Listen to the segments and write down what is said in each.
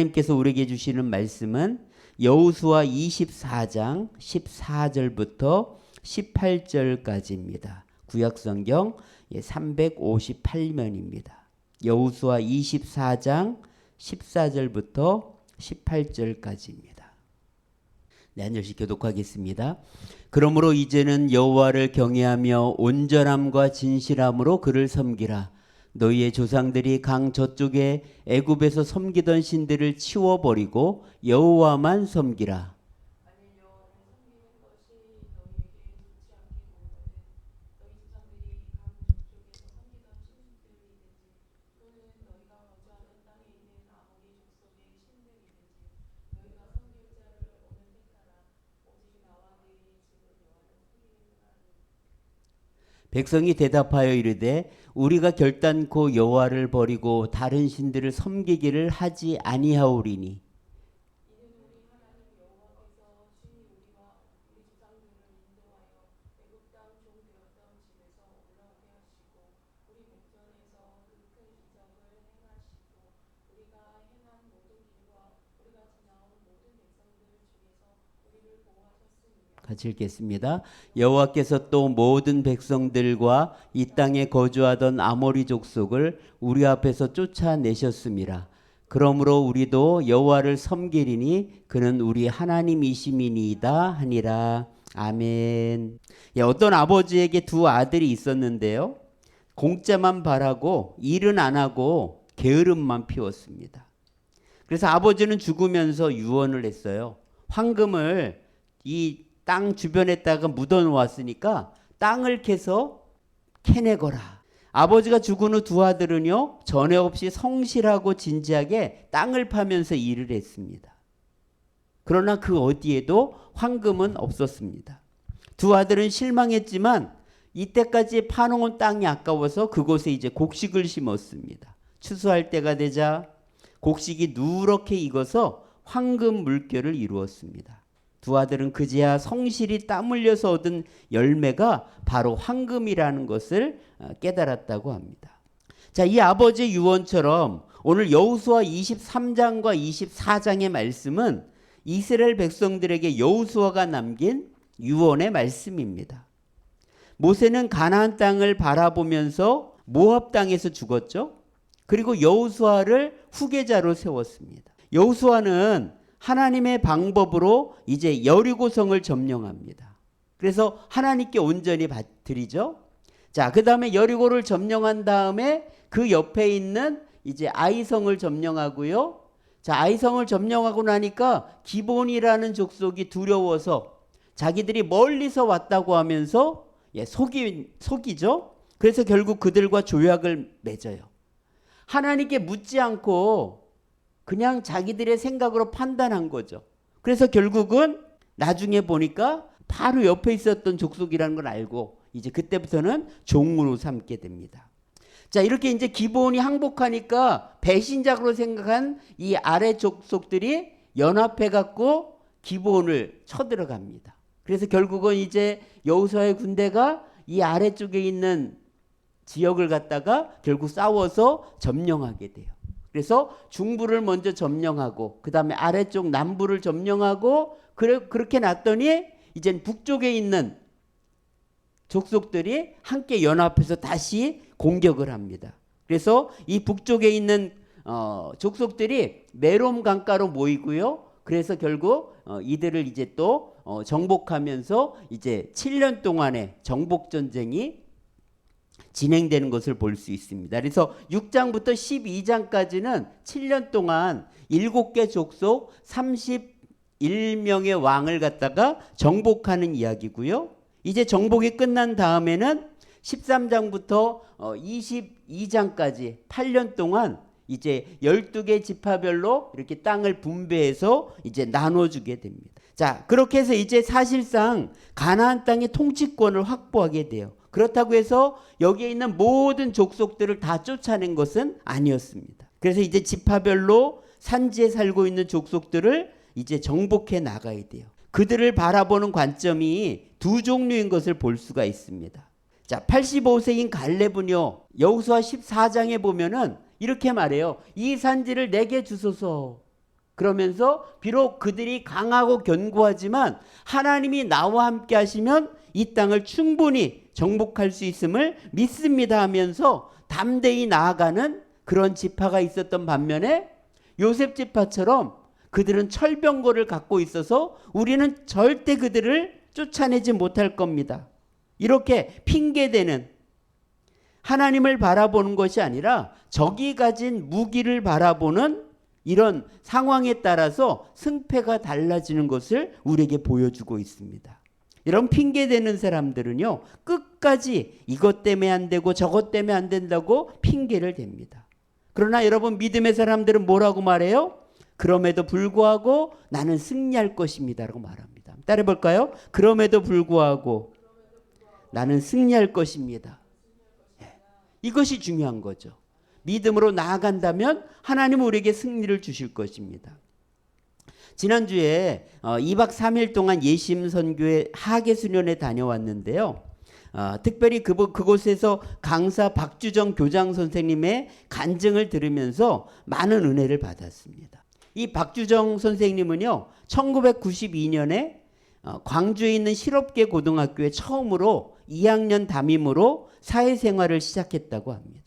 하나님께서 우리에게 주시는 말씀은 여호수아 24장 14절부터 18절까지입니다. 구약성경 358면입니다. 여호수아 24장 14절부터 18절까지입니다. 네, 한 절씩 교독하겠습니다. 그러므로 이제는 여호와를 경외하며 온전함과 진실함으로 그를 섬기라. 너희의 조상들이 강 저쪽에 애굽에서 섬기던 신들을 치워버리고 여호와만 섬기라. 백성이 대답하여 이르되 우리가 결단코 여호와를 버리고 다른 신들을 섬기기를 하지 아니하오리니 같이 읽겠습니다. 여호와께서 또 모든 백성들과 이 땅에 거주하던 아모리 족속을 우리 앞에서 쫓아내셨음이라. 그러므로 우리도 여호와를 섬기리니 그는 우리 하나님이심이니이다 하니라. 아멘. 어떤 아버지에게 두 아들이 있었는데요. 공짜만 바라고 일은 안 하고 게으름만 피웠습니다. 그래서 아버지는 죽으면서 유언을 했어요. 황금을 이 땅 주변에다가 묻어 놓았으니까 땅을 캐서 캐내거라. 아버지가 죽은 후 두 아들은요, 전에 없이 성실하고 진지하게 땅을 파면서 일을 했습니다. 그러나 그 어디에도 황금은 없었습니다. 두 아들은 실망했지만 이때까지 파놓은 땅이 아까워서 그곳에 이제 곡식을 심었습니다. 추수할 때가 되자 곡식이 누렇게 익어서 황금 물결을 이루었습니다. 두 아들은 그제야 성실히 땀 흘려서 얻은 열매가 바로 황금이라는 것을 깨달았다고 합니다. 자, 이 아버지의 유언처럼 오늘 여호수아 23장과 24장의 말씀은 이스라엘 백성들에게 여호수아가 남긴 유언의 말씀입니다. 모세는 가나안 땅을 바라보면서 모압 땅에서 죽었죠. 그리고 여호수아를 후계자로 세웠습니다. 여호수아는 하나님의 방법으로 이제 여리고성을 점령합니다. 그래서 하나님께 온전히 드리죠. 자, 그 다음에 여리고를 점령한 다음에 그 옆에 있는 이제 아이성을 점령하고요. 자, 아이성을 점령하고 나니까 기본이라는 족속이 두려워서 자기들이 멀리서 왔다고 하면서 속이죠. 그래서 결국 그들과 조약을 맺어요. 하나님께 묻지 않고 그냥 자기들의 생각으로 판단한 거죠. 그래서 결국은 나중에 보니까 바로 옆에 있었던 족속이라는 걸 알고 이제 그때부터는 종으로 삼게 됩니다. 자, 이렇게 이제 기본이 항복하니까 배신자로 생각한 이 아래 족속들이 연합해 갖고 기본을 쳐들어갑니다. 그래서 결국은 이제 여호수아의 군대가 이 아래쪽에 있는 지역을 갖다가 결국 싸워서 점령하게 돼요. 그래서 중부를 먼저 점령하고 그 다음에 아래쪽 남부를 점령하고 그렇게 놨더니 이젠 북쪽에 있는 족속들이 함께 연합해서 다시 공격을 합니다. 그래서 이 북쪽에 있는 족속들이 메롬 강가로 모이고요. 그래서 결국 이들을 이제 또 정복하면서 이제 7년 동안의 정복 전쟁이 진행되는 것을 볼 수 있습니다. 그래서 6장부터 12장까지는 7년 동안 7개 족속 31명의 왕을 갖다가 정복하는 이야기고요. 이제 정복이 끝난 다음에는 13장부터 22장까지 8년 동안 이제 12개 지파별로 이렇게 땅을 분배해서 이제 나눠주게 됩니다. 자, 그렇게 해서 이제 사실상 가나안 땅의 통치권을 확보하게 돼요. 그렇다고 해서 여기에 있는 모든 족속들을 다 쫓아낸 것은 아니었습니다. 그래서 이제 지파별로 산지에 살고 있는 족속들을 이제 정복해 나가야 돼요. 그들을 바라보는 관점이 두 종류인 것을 볼 수가 있습니다. 자, 85세인 갈렙은요, 여호수아 14장에 보면은 이렇게 말해요. 이 산지를 내게 주소서. 그러면서 비록 그들이 강하고 견고하지만 하나님이 나와 함께 하시면 이 땅을 충분히 정복할 수 있음을 믿습니다 하면서 담대히 나아가는 그런 지파가 있었던 반면에 요셉 지파처럼 그들은 철병거를 갖고 있어서 우리는 절대 그들을 쫓아내지 못할 겁니다. 이렇게 핑계대는, 하나님을 바라보는 것이 아니라 적이 가진 무기를 바라보는 이런 상황에 따라서 승패가 달라지는 것을 우리에게 보여주고 있습니다. 이런 핑계대는 사람들은요, 끝까지 이것 때문에 안 되고 저것 때문에 안 된다고 핑계를 댑니다. 그러나 여러분, 믿음의 사람들은 뭐라고 말해요? 그럼에도 불구하고 나는 승리할 것입니다 라고 말합니다. 따라해 볼까요? 그럼에도 불구하고 나는 승리할 것입니다. 이것이 중요한 거죠. 믿음으로 나아간다면 하나님은 우리에게 승리를 주실 것입니다. 지난주에 2박 3일 동안 예심선교회 하계수련에 다녀왔는데요. 특별히 그곳에서 강사 박주정 교장 선생님의 간증을 들으면서 많은 은혜를 받았습니다. 이 박주정 선생님은요, 1992년에 광주에 있는 실업계 고등학교에 처음으로 2학년 담임으로 사회생활을 시작했다고 합니다.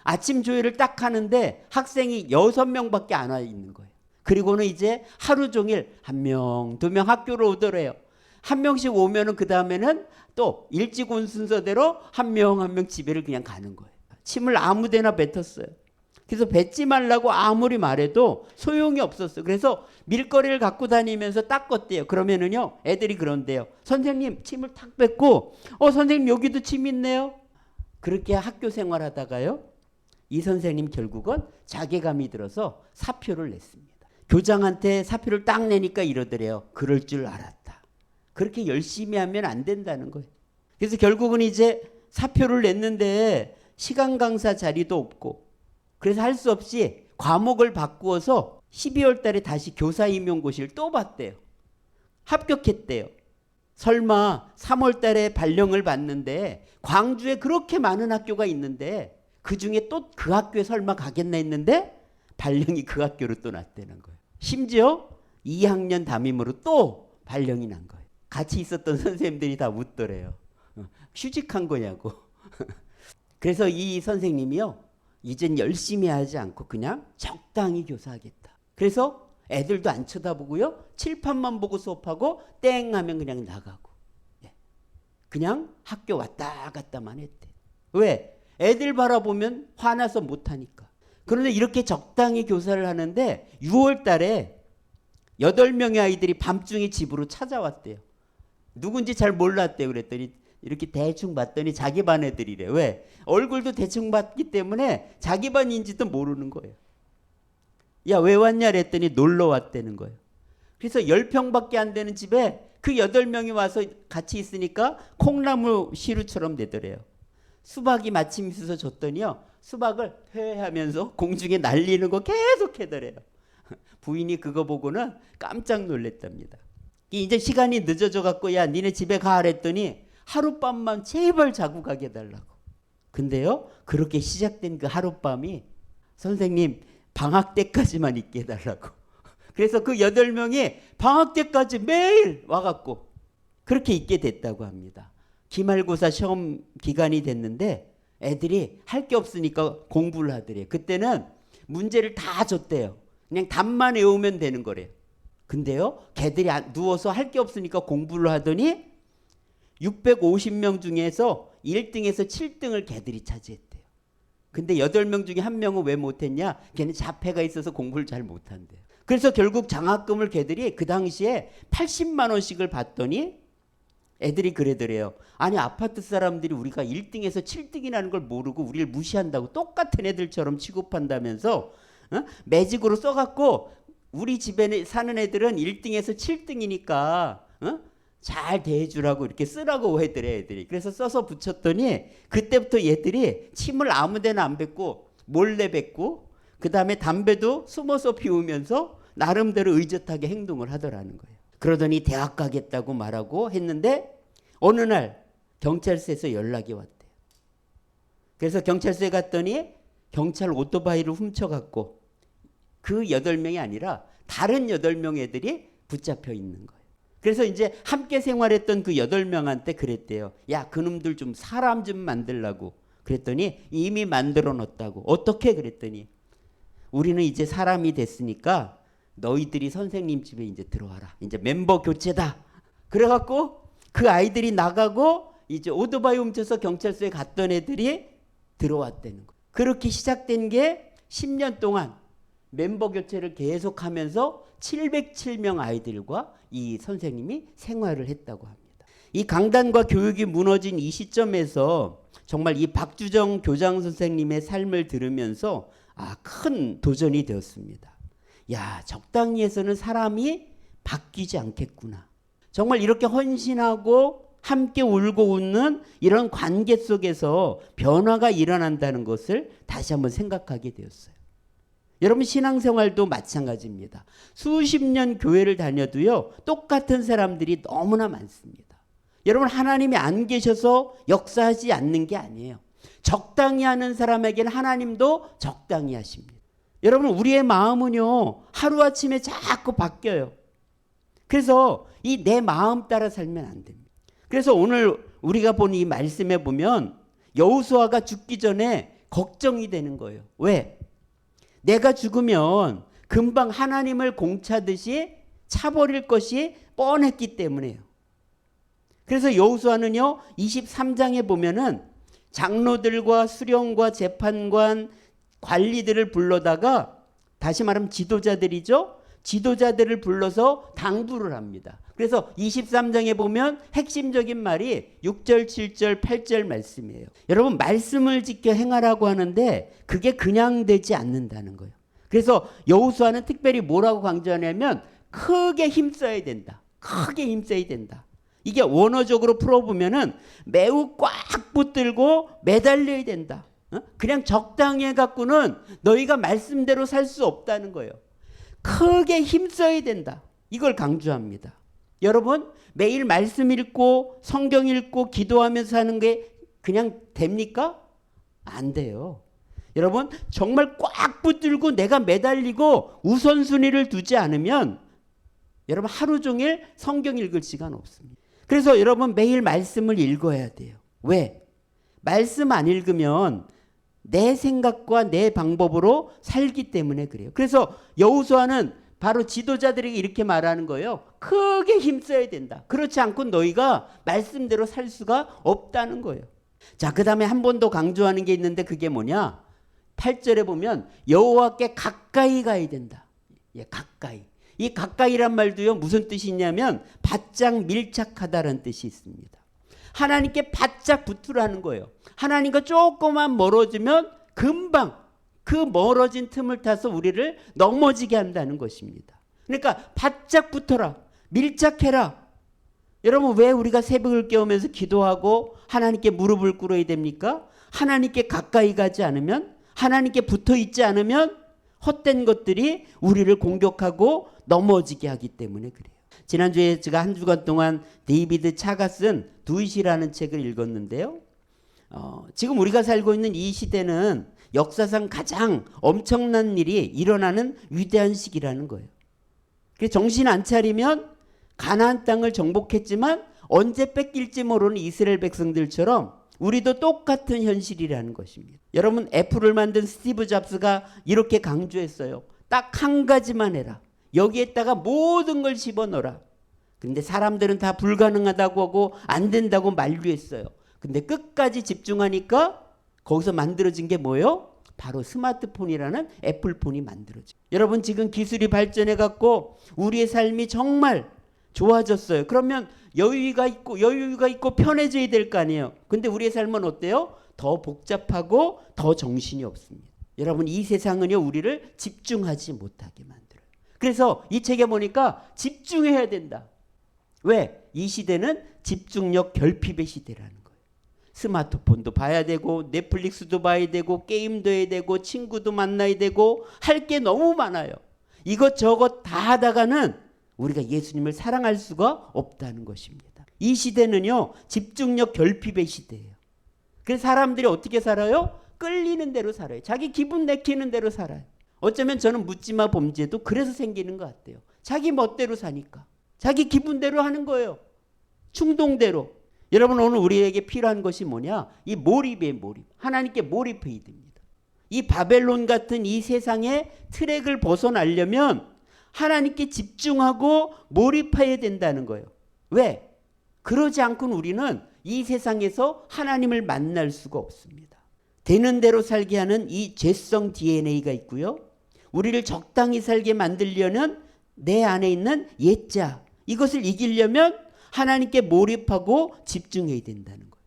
아침 조회를 딱 하는데 학생이 6명밖에 안 와 있는 거예요. 그리고는 이제 하루 종일 1명, 2명 학교로 오더래요. 1명씩 오면은 그 다음에는 또 일찍 온 순서대로 1명 집에를 그냥 가는 거예요. 침을 아무데나 뱉었어요. 그래서 뱉지 말라고 아무리 말해도 소용이 없었어요. 그래서 밀거리를 갖고 다니면서 닦았대요. 그러면은요, 애들이 그런데요. 선생님, 침을 탁 뱉고, 선생님 여기도 침 있네요. 그렇게 학교 생활하다가요, 이 선생님 결국은 자괴감이 들어서 사표를 냈습니다. 교장한테 사표를 딱 내니까 이러더래요. 그럴 줄 알았다. 그렇게 열심히 하면 안 된다는 거예요. 그래서 결국은 이제 사표를 냈는데 시간 강사 자리도 없고, 그래서 할 수 없이 과목을 바꾸어서 12월 달에 다시 교사 임용고시를 또 봤대요. 합격했대요. 설마 3월 달에 발령을 받는데 광주에 그렇게 많은 학교가 있는데 그중에 또 그 학교에 설마 가겠나 했는데 발령이 그 학교로 또 났다는 거예요. 심지어 2학년 담임으로 또 발령이 난 거예요. 같이 있었던 선생님들이 다 묻더래요. 휴직한 거냐고. 그래서 이 선생님이요, 이젠 열심히 하지 않고 그냥 적당히 교사하겠다. 그래서 애들도 안 쳐다보고요, 칠판만 보고 수업하고 땡 하면 그냥 나가고, 그냥 학교 왔다 갔다만 했대. 왜? 애들 바라보면 화나서 못하니까. 그런데 이렇게 적당히 교사를 하는데 6월 달에 8명의 아이들이 밤중에 집으로 찾아왔대요. 누군지 잘 몰랐대요. 그랬더니 이렇게 대충 봤더니 자기 반 애들이래. 왜? 얼굴도 대충 봤기 때문에 자기 반인지도 모르는 거예요. 야, 왜 왔냐 그랬더니 놀러 왔다는 거예요. 그래서 10평밖에 안 되는 집에 그 8명이 와서 같이 있으니까 콩나물 시루처럼 되더래요. 수박이 마침 있어서 줬더니요, 수박을 회하면서 공중에 날리는 거 계속 해더래요. 부인이 그거 보고는 깜짝 놀랐답니다. 이제 시간이 늦어져 갖고, 야, 니네 집에 가 그랬더니 하룻밤만 제발 자고 가게 해달라고. 근데요, 그렇게 시작된 그 하룻밤이 선생님 방학 때까지만 있게 해달라고. 그래서 그 8명이 방학 때까지 매일 와갖고 그렇게 있게 됐다고 합니다. 기말고사 시험 기간이 됐는데 애들이 할 게 없으니까 공부를 하더래요. 그때는 문제를 다 줬대요. 그냥 답만 외우면 되는 거래요. 근데요, 걔들이 누워서 할 게 없으니까 공부를 하더니 650명 중에서 1등에서 7등을 걔들이 차지했대요. 근데 8명 중에 1명은 왜 못했냐? 걔는 자폐가 있어서 공부를 잘 못한대요. 그래서 결국 장학금을 걔들이 그 당시에 80만 원씩을 받더니 애들이 그러더래요. 아니, 아파트 사람들이 우리가 1등에서 7등이라는 걸 모르고 우리를 무시한다고, 똑같은 애들처럼 취급한다면서 매직으로 써갖고 우리 집에 사는 애들은 1등에서 7등이니까 잘 대해주라고 이렇게 쓰라고 하더래, 애들이. 그래서 써서 붙였더니 그때부터 얘들이 침을 아무데나 안 뱉고 몰래 뱉고, 그 다음에 담배도 숨어서 피우면서 나름대로 의젓하게 행동을 하더라는 거예요. 그러더니 대학 가겠다고 말하고 했는데 어느 날 경찰서에서 연락이 왔대요. 그래서 경찰서에 갔더니 경찰 오토바이를 훔쳐갔고 그 8명이 아니라 다른 8명 애들이 붙잡혀 있는 거예요. 그래서 이제 함께 생활했던 그 8명한테 그랬대요. 야, 그놈들 좀 사람 좀 만들라고. 그랬더니 이미 만들어 놨다고. 어떻게 그랬더니 우리는 이제 사람이 됐으니까 너희들이 선생님 집에 이제 들어와라. 이제 멤버 교체다. 그래갖고 그 아이들이 나가고 이제 오토바이 훔쳐서 경찰서에 갔던 애들이 들어왔다는 거예요. 그렇게 시작된 게 10년 동안 멤버 교체를 계속하면서 707명 아이들과 이 선생님이 생활을 했다고 합니다. 이 강단과 교육이 무너진 이 시점에서 정말 이 박주정 교장 선생님의 삶을 들으면서 큰 도전이 되었습니다. 야, 적당히 해서는 사람이 바뀌지 않겠구나. 정말 이렇게 헌신하고 함께 울고 웃는 이런 관계 속에서 변화가 일어난다는 것을 다시 한번 생각하게 되었어요. 여러분 신앙생활도 마찬가지입니다. 수십 년 교회를 다녀도요, 똑같은 사람들이 너무나 많습니다. 여러분 하나님이 안 계셔서 역사하지 않는 게 아니에요. 적당히 하는 사람에게는 하나님도 적당히 하십니다. 여러분 우리의 마음은요, 하루아침에 자꾸 바뀌어요. 그래서 이 내 마음 따라 살면 안 됩니다. 그래서 오늘 우리가 본 이 말씀에 보면 여호수아가 죽기 전에 걱정이 되는 거예요. 왜? 내가 죽으면 금방 하나님을 공차듯이 차버릴 것이 뻔했기 때문에요. 그래서 여호수아는요 23장에 보면은 장로들과 수령과 재판관 관리들을 불러다가, 다시 말하면 지도자들이죠. 지도자들을 불러서 당부를 합니다. 그래서 23장에 보면 핵심적인 말이 6절, 7절, 8절 말씀이에요. 여러분 말씀을 지켜 행하라고 하는데 그게 그냥 되지 않는다는 거예요. 그래서 여호수아는 특별히 뭐라고 강조하냐면 크게 힘써야 된다. 크게 힘써야 된다. 이게 원어적으로 풀어보면은 매우 꽉 붙들고 매달려야 된다. 그냥 적당히 해갖고는 너희가 말씀대로 살 수 없다는 거예요. 크게 힘써야 된다. 이걸 강조합니다. 여러분 매일 말씀 읽고 성경 읽고 기도하면서 하는 게 그냥 됩니까? 안 돼요. 여러분 정말 꽉 붙들고 내가 매달리고 우선순위를 두지 않으면 여러분 하루 종일 성경 읽을 시간 없습니다. 그래서 여러분 매일 말씀을 읽어야 돼요. 왜? 말씀 안 읽으면 내 생각과 내 방법으로 살기 때문에 그래요. 그래서 여호수아는 바로 지도자들에게 이렇게 말하는 거예요. 크게 힘써야 된다. 그렇지 않고 너희가 말씀대로 살 수가 없다는 거예요. 자, 그 다음에 한 번 더 강조하는 게 있는데 그게 뭐냐? 8절에 보면 여호와께 가까이 가야 된다. 예, 가까이. 이 가까이란 말도요 무슨 뜻이 있냐면 바짝 밀착하다라는 뜻이 있습니다. 하나님께 바짝 붙으라는 거예요. 하나님과 조금만 멀어지면 금방 그 멀어진 틈을 타서 우리를 넘어지게 한다는 것입니다. 그러니까 바짝 붙어라. 밀착해라. 여러분 왜 우리가 새벽을 깨우면서 기도하고 하나님께 무릎을 꿇어야 됩니까? 하나님께 가까이 가지 않으면, 하나님께 붙어 있지 않으면 헛된 것들이 우리를 공격하고 넘어지게 하기 때문에 그래요. 지난주에 제가 한 주간 동안 데이비드 차가 쓴 두잇이라는 책을 읽었는데요. 지금 우리가 살고 있는 이 시대는 역사상 가장 엄청난 일이 일어나는 위대한 시기라는 거예요. 그래서 정신 안 차리면 가나안 땅을 정복했지만 언제 뺏길지 모르는 이스라엘 백성들처럼 우리도 똑같은 현실이라는 것입니다. 여러분 애플을 만든 스티브 잡스가 이렇게 강조했어요. 딱 한 가지만 해라. 여기에다가 모든 걸 집어넣어라. 근데 사람들은 다 불가능하다고 하고 안 된다고 만류했어요. 근데 끝까지 집중하니까 거기서 만들어진 게 뭐예요? 바로 스마트폰이라는 애플폰이 만들어진. 여러분 지금 기술이 발전해 갖고 우리의 삶이 정말 좋아졌어요. 그러면 여유가 있고 편해져야 될 거 아니에요. 근데 우리의 삶은 어때요? 더 복잡하고 더 정신이 없습니다. 여러분 이 세상은요 우리를 집중하지 못하게 만들어요. 그래서 이 책에 보니까 집중해야 된다. 왜? 이 시대는 집중력 결핍의 시대라는 거예요. 스마트폰도 봐야 되고 넷플릭스도 봐야 되고 게임도 해야 되고 친구도 만나야 되고 할 게 너무 많아요. 이것저것 다 하다가는 우리가 예수님을 사랑할 수가 없다는 것입니다. 이 시대는요 집중력 결핍의 시대예요. 그래서 사람들이 어떻게 살아요? 끌리는 대로 살아요. 자기 기분 내키는 대로 살아요. 어쩌면 저는 묻지마 범죄도 그래서 생기는 것 같아요. 자기 멋대로 사니까. 자기 기분대로 하는 거예요. 충동대로. 여러분, 오늘 우리에게 필요한 것이 뭐냐? 이 몰입이에요, 몰입. 하나님께 몰입해야 됩니다. 이 바벨론 같은 이 세상의 트랙을 벗어나려면 하나님께 집중하고 몰입해야 된다는 거예요. 왜? 그러지 않고는 우리는 이 세상에서 하나님을 만날 수가 없습니다. 되는 대로 살게 하는 이 죄성 DNA가 있고요. 우리를 적당히 살게 만들려는 내 안에 있는 옛자, 이것을 이기려면 하나님께 몰입하고 집중해야 된다는 거예요.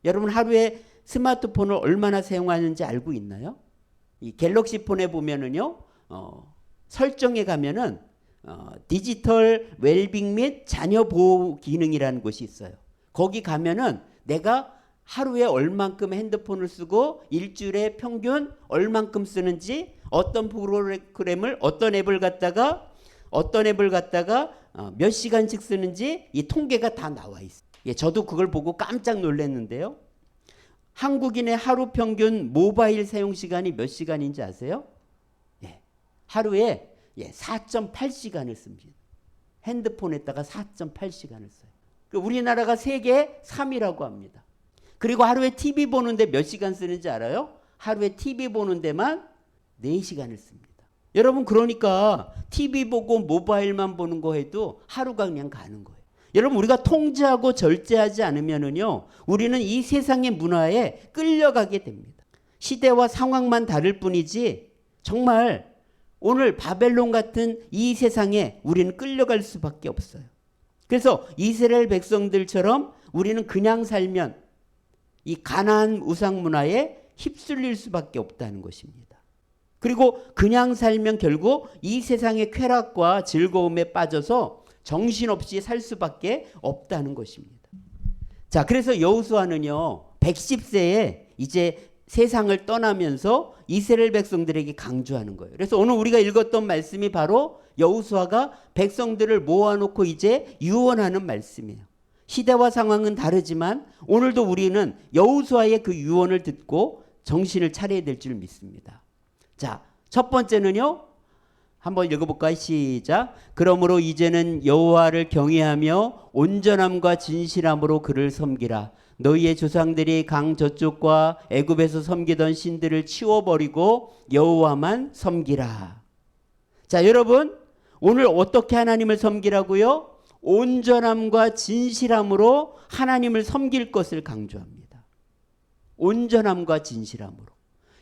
여러분, 하루에 스마트폰을 얼마나 사용하는지 알고 있나요? 이 갤럭시 폰에 보면은요, 설정에 가면은 디지털 웰빙 및 자녀 보호 기능이라는 곳이 있어요. 거기 가면은 내가 하루에 얼만큼 핸드폰을 쓰고 일주일에 평균 얼만큼 쓰는지, 어떤 프로그램을 어떤 앱을 갖다가 몇 시간씩 쓰는지 이 통계가 다 나와 있어요. 예, 저도 그걸 보고 깜짝 놀랐는데요. 한국인의 하루 평균 모바일 사용 시간이 몇 시간인지 아세요? 예, 하루에 4.8시간을 씁니다. 핸드폰에다가 4.8시간을 써요. 우리나라가 세계 3위라고 합니다. 그리고 하루에 TV 보는데 몇 시간 쓰는지 알아요? 하루에 TV 보는 데만 4시간을 씁니다. 여러분, 그러니까 TV 보고 모바일만 보는 거 해도 하루가 그냥 가는 거예요. 여러분, 우리가 통제하고 절제하지 않으면은요, 우리는 이 세상의 문화에 끌려가게 됩니다. 시대와 상황만 다를 뿐이지 정말 오늘 바벨론 같은 이 세상에 우리는 끌려갈 수밖에 없어요. 그래서 이스라엘 백성들처럼 우리는 그냥 살면 이 가나안 우상 문화에 휩쓸릴 수밖에 없다는 것입니다. 그리고 그냥 살면 결국 이 세상의 쾌락과 즐거움에 빠져서 정신없이 살 수밖에 없다는 것입니다. 자, 그래서 여호수아는요, 110세에 이제 세상을 떠나면서 이스라엘 백성들에게 강조하는 거예요. 그래서 오늘 우리가 읽었던 말씀이 바로 여호수아가 백성들을 모아놓고 이제 유언하는 말씀이에요. 시대와 상황은 다르지만 오늘도 우리는 여호수아의 그 유언을 듣고 정신을 차려야 될 줄 믿습니다. 자, 첫 번째는요, 한번 읽어볼까요? 시작. 그러므로 이제는 여호와를 경외하며 온전함과 진실함으로 그를 섬기라. 너희의 조상들이 강 저쪽과 애굽에서 섬기던 신들을 치워버리고 여호와만 섬기라. 자, 여러분, 오늘 어떻게 하나님을 섬기라고요? 온전함과 진실함으로 하나님을 섬길 것을 강조합니다. 온전함과 진실함으로.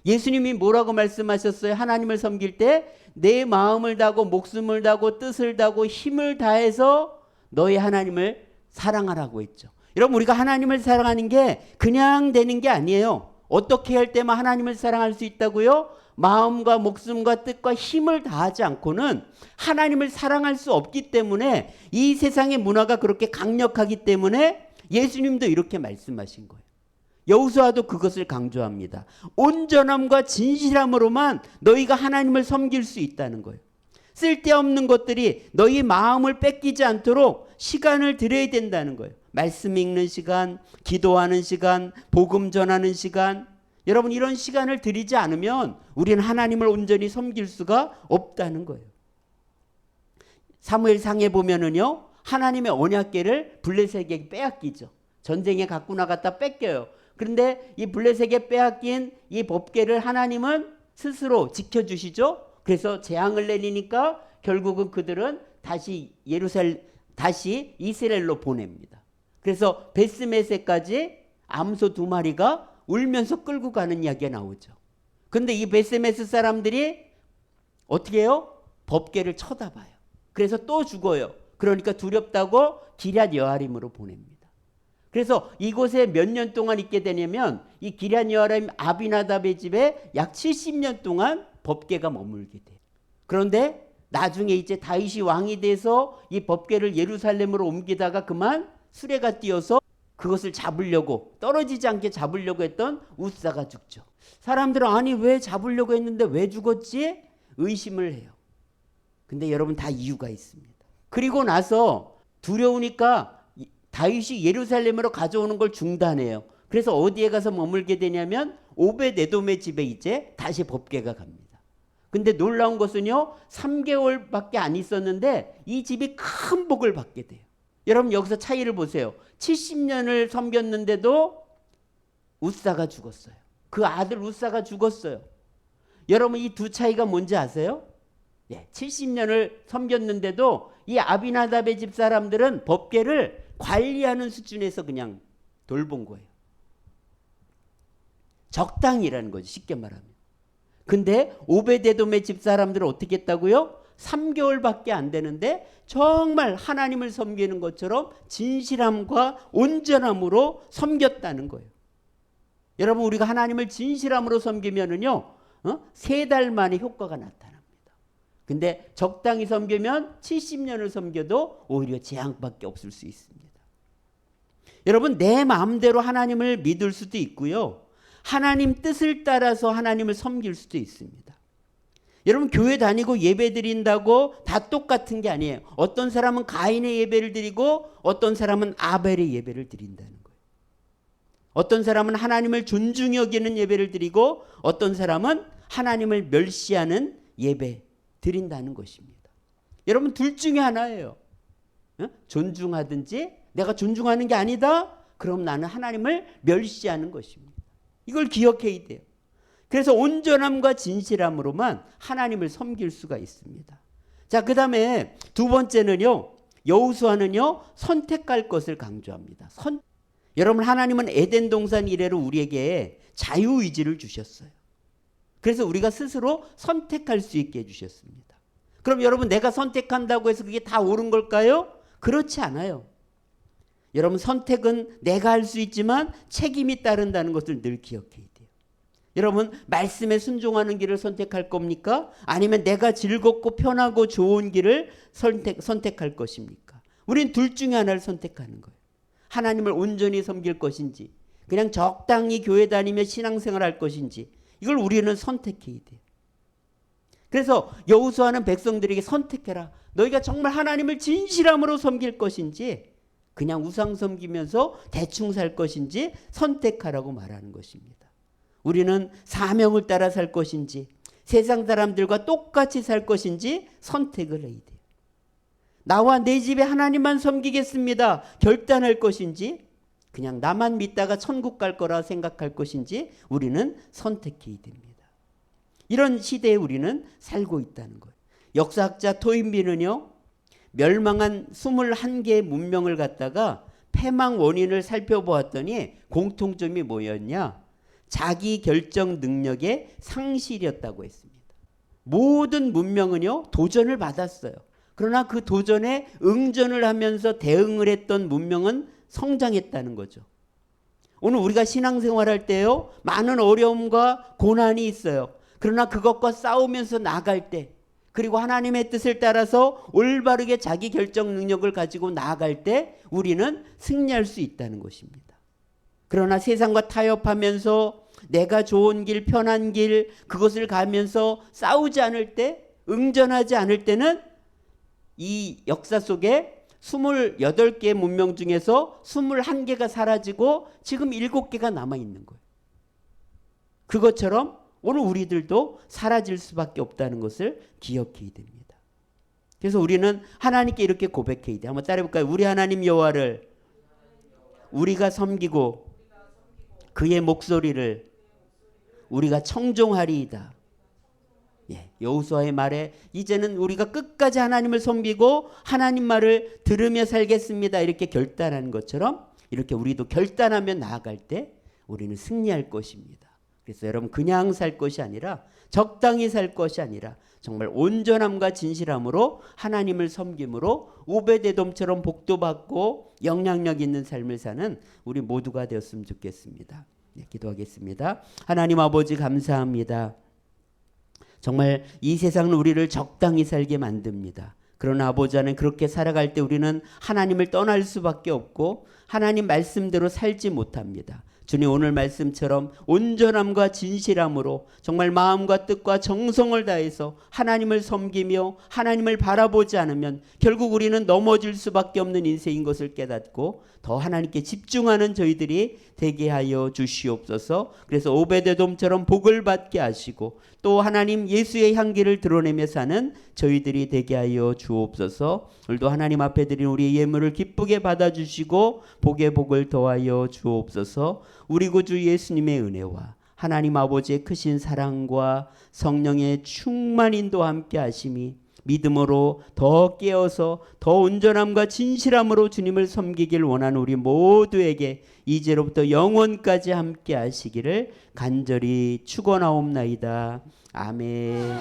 예수님이 뭐라고 말씀하셨어요? 하나님을 섬길 때 내 마음을 다하고 목숨을 다하고 뜻을 다하고 힘을 다해서 너희 하나님을 사랑하라고 했죠. 여러분, 우리가 하나님을 사랑하는 게 그냥 되는 게 아니에요. 어떻게 할 때만 하나님을 사랑할 수 있다고요? 마음과 목숨과 뜻과 힘을 다하지 않고는 하나님을 사랑할 수 없기 때문에, 이 세상의 문화가 그렇게 강력하기 때문에 예수님도 이렇게 말씀하신 거예요. 여호수아도 그것을 강조합니다. 온전함과 진실함으로만 너희가 하나님을 섬길 수 있다는 거예요. 쓸데없는 것들이 너희 마음을 뺏기지 않도록 시간을 들여야 된다는 거예요. 말씀 읽는 시간, 기도하는 시간, 복음 전하는 시간. 여러분, 이런 시간을 들이지 않으면 우리는 하나님을 온전히 섬길 수가 없다는 거예요. 사무엘상에 보면은요, 하나님의 언약궤를 블레셋에게 빼앗기죠. 전쟁에 갖고 나갔다 뺏겨요. 그런데 이 블레셋에게 빼앗긴 이 법궤를 하나님은 스스로 지켜주시죠. 그래서 재앙을 내리니까 결국은 그들은 다시 이스라엘로 보냅니다. 그래서 베스메세까지 암소 2마리가 울면서 끌고 가는 이야기가 나오죠. 그런데 이 베스메스 사람들이 어떻게 해요? 법궤를 쳐다봐요. 그래서 또 죽어요. 그러니까 두렵다고 기럇 여아림으로 보냅니다. 그래서 이곳에 몇 년 동안 있게 되냐면 이 기럇 여아림 아비나답의 집에 약 70년 동안 법궤가 머물게 돼요. 그런데 나중에 이제 다윗이 왕이 돼서 이 법궤를 예루살렘으로 옮기다가 그만 수레가 뛰어서 그것을 잡으려고, 떨어지지 않게 잡으려고 했던 우사가 죽죠. 사람들은 아니 왜 잡으려고 했는데 왜 죽었지? 의심을 해요. 근데 여러분, 다 이유가 있습니다. 그리고 나서 두려우니까 다윗이 예루살렘으로 가져오는 걸 중단해요. 그래서 어디에 가서 머물게 되냐면 오벳에돔의 집에 이제 다시 법궤가 갑니다. 근데 놀라운 것은요, 3개월밖에 안 있었는데 이 집이 큰 복을 받게 돼요. 여러분 여기서 차이를 보세요. 70년을 섬겼는데도 웃사가 죽었어요. 그 아들 웃사가 죽었어요. 여러분 이 두 차이가 뭔지 아세요? 70년을 섬겼는데도 이 아비나답의 집 사람들은 법궤를 관리하는 수준에서 그냥 돌본 거예요. 적당히라는 거죠, 쉽게 말하면. 근데 오베데돔의 집 사람들은 어떻게 했다고요? 3개월밖에 안 되는데 정말 하나님을 섬기는 것처럼 진실함과 온전함으로 섬겼다는 거예요. 여러분 우리가 하나님을 진실함으로 섬기면은요, 3달 만에 효과가 나타납니다. 근데 적당히 섬기면 70년을 섬겨도 오히려 재앙밖에 없을 수 있습니다. 여러분 내 마음대로 하나님을 믿을 수도 있고요, 하나님 뜻을 따라서 하나님을 섬길 수도 있습니다. 여러분 교회 다니고 예배 드린다고 다 똑같은 게 아니에요. 어떤 사람은 가인의 예배를 드리고 어떤 사람은 아벨의 예배를 드린다는 거예요. 어떤 사람은 하나님을 존중히 여기는 예배를 드리고 어떤 사람은 하나님을 멸시하는 예배 드린다는 것입니다. 여러분 둘 중에 하나예요. 존중하든지 내가 존중하는 게 아니다, 그럼 나는 하나님을 멸시하는 것입니다. 이걸 기억해야 돼요. 그래서 온전함과 진실함으로만 하나님을 섬길 수가 있습니다. 자, 그 다음에 두 번째는요, 여호수아는요 선택할 것을 강조합니다. 여러분 하나님은 에덴 동산 이래로 우리에게 자유의지를 주셨어요. 그래서 우리가 스스로 선택할 수 있게 해주셨습니다. 그럼 여러분 내가 선택한다고 해서 그게 다 옳은 걸까요? 그렇지 않아요. 여러분 선택은 내가 할 수 있지만 책임이 따른다는 것을 늘 기억해야 돼요. 여러분 말씀에 순종하는 길을 선택할 겁니까? 아니면 내가 즐겁고 편하고 좋은 길을 선택할 것입니까? 우린 둘 중에 하나를 선택하는 거예요. 하나님을 온전히 섬길 것인지 그냥 적당히 교회 다니며 신앙생활 할 것인지 이걸 우리는 선택해야 돼요. 그래서 여호수아는 백성들에게 선택해라. 너희가 정말 하나님을 진실함으로 섬길 것인지 그냥 우상 섬기면서 대충 살 것인지 선택하라고 말하는 것입니다. 우리는 사명을 따라 살 것인지 세상 사람들과 똑같이 살 것인지 선택을 해야 돼요. 나와 내 집에 하나님만 섬기겠습니다 결단할 것인지 그냥 나만 믿다가 천국 갈 거라 생각할 것인지 우리는 선택해야 됩니다. 이런 시대에 우리는 살고 있다는 거예요. 역사학자 토인비는요, 멸망한 21개의 문명을 갖다가 패망 원인을 살펴보았더니 공통점이 뭐였냐? 자기 결정 능력의 상실이었다고 했습니다. 모든 문명은요 도전을 받았어요. 그러나 그 도전에 응전을 하면서 대응을 했던 문명은 성장했다는 거죠. 오늘 우리가 신앙생활할 때요 많은 어려움과 고난이 있어요. 그러나 그것과 싸우면서 나아갈 때 그리고 하나님의 뜻을 따라서 올바르게 자기 결정 능력을 가지고 나아갈 때 우리는 승리할 수 있다는 것입니다. 그러나 세상과 타협하면서 내가 좋은 길, 편한 길 그것을 가면서 싸우지 않을 때, 응전하지 않을 때는 이 역사 속에 28개의 문명 중에서 21개가 사라지고 지금 7개가 남아있는 거예요. 그것처럼 오늘 우리들도 사라질 수밖에 없다는 것을 기억해야 됩니다. 그래서 우리는 하나님께 이렇게 고백해야 돼요. 한번 따라해볼까요? 우리 하나님 여호와를 우리가 섬기고 그의 목소리를 우리가 청종하리이다. 여호수아의 말에 이제는 우리가 끝까지 하나님을 섬기고 하나님 말을 들으며 살겠습니다. 이렇게 결단하는 것처럼 이렇게 우리도 결단하며 나아갈 때 우리는 승리할 것입니다. 그래서 여러분 그냥 살 것이 아니라 적당히 살 것이 아니라 정말 온전함과 진실함으로 하나님을 섬김으로 오베데돔처럼 복도 받고 영향력 있는 삶을 사는 우리 모두가 되었으면 좋겠습니다. 기도하겠습니다. 하나님 아버지 감사합니다. 정말 이 세상은 우리를 적당히 살게 만듭니다. 그러나 아버지 안에 그렇게 살아갈 때 우리는 하나님을 떠날 수밖에 없고 하나님 말씀대로 살지 못합니다. 주님 오늘 말씀처럼 온전함과 진실함으로 정말 마음과 뜻과 정성을 다해서 하나님을 섬기며 하나님을 바라보지 않으면 결국 우리는 넘어질 수밖에 없는 인생인 것을 깨닫고 더 하나님께 집중하는 저희들이 되게 하여 주시옵소서. 그래서 오베데돔처럼 복을 받게 하시고 또 하나님 예수의 향기를 드러내며 사는 저희들이 되게 하여 주옵소서. 오늘도 하나님 앞에 드린 우리의 예물을 기쁘게 받아주시고 복의 복을 더하여 주옵소서. 우리 구주 예수님의 은혜와 하나님 아버지의 크신 사랑과 성령의 충만인도 함께 하심이 믿음으로 더 깨어서 더 온전함과 진실함으로 주님을 섬기길 원하는 우리 모두에게 이제로부터 영원까지 함께 하시기를 간절히 축원하옵나이다. 아멘.